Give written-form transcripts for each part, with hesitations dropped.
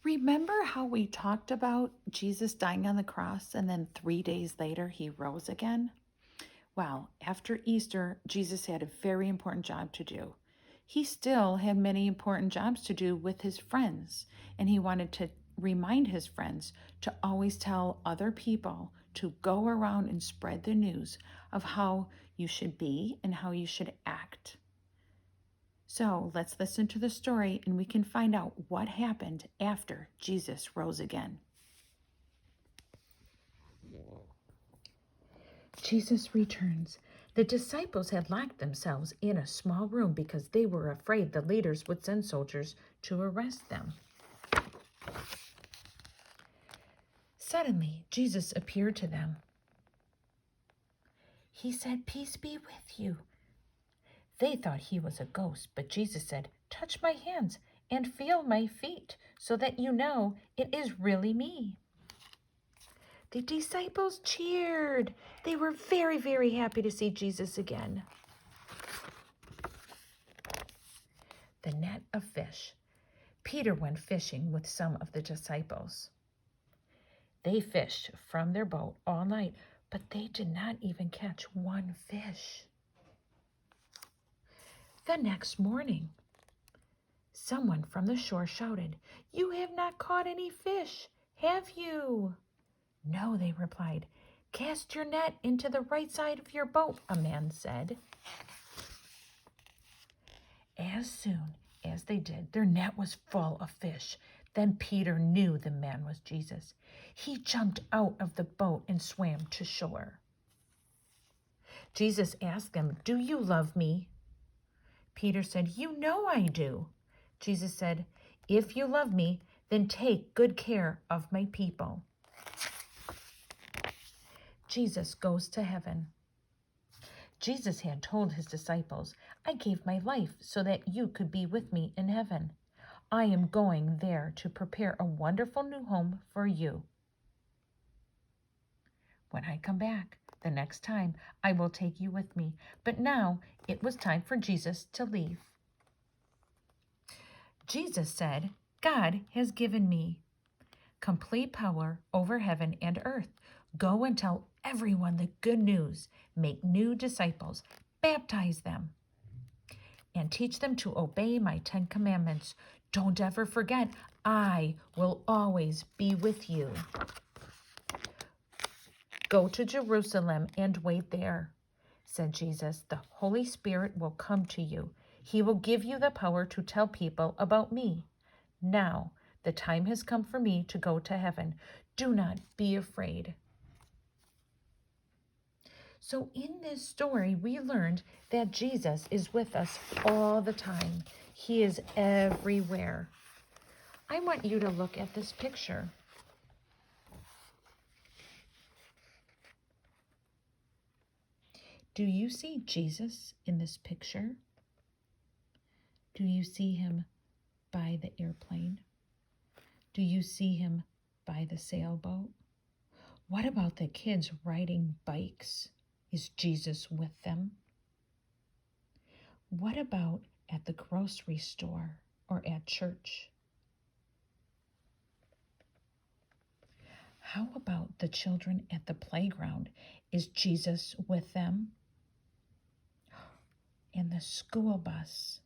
Remember how we talked about Jesus dying on the cross and then 3 days later he rose again? Well, after Easter, Jesus had a very important job to do. He still had many important jobs to do with his friends, and he wanted to remind his friends to always tell other people to go around and spread the news of how you should be and how you should act. So let's listen to the story and we can find out what happened after Jesus rose again. Jesus returns. The disciples had locked themselves in a small room because they were afraid the leaders would send soldiers to arrest them. Suddenly, Jesus appeared to them. He said, "Peace be with you." They thought he was a ghost, but Jesus said, "Touch my hands and feel my feet so that you know it is really me." The disciples cheered. They were very, very happy to see Jesus again. The net of fish. Peter went fishing with some of the disciples. They fished from their boat all night, but they did not even catch one fish. The next morning, someone from the shore shouted, "You have not caught any fish, have you?" "No," they replied. "Cast your net into the right side of your boat," a man said. As soon as they did, their net was full of fish. Then Peter knew the man was Jesus. He jumped out of the boat and swam to shore. Jesus asked him, "Do you love me?" Peter said, "You know I do." Jesus said, "If you love me, then take good care of my people." Jesus goes to heaven. Jesus had told his disciples, "I gave my life so that you could be with me in heaven. I am going there to prepare a wonderful new home for you. When I come back the next time, I will take you with me." But now it was time for Jesus to leave. Jesus said, "God has given me complete power over heaven and earth. Go and tell everyone the good news. Make new disciples, baptize them, and teach them to obey my 10 commandments. Don't ever forget, I will always be with you. Go to Jerusalem and wait there," said Jesus. "The Holy Spirit will come to you. He will give you the power to tell people about me. Now, the time has come for me to go to heaven. Do not be afraid." So in this story, we learned that Jesus is with us all the time. He is everywhere. I want you to look at this picture. Do you see Jesus in this picture? Do you see him by the airplane? Do you see him by the sailboat? What about the kids riding bikes? Is Jesus with them? What about at the grocery store or at church? How about the children at the playground? Is Jesus with them? And the school bus?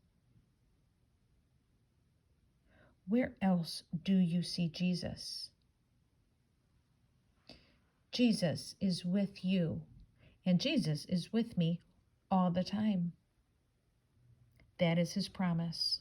Where else do you see Jesus? Jesus is with you, and Jesus is with me all the time. That is his promise.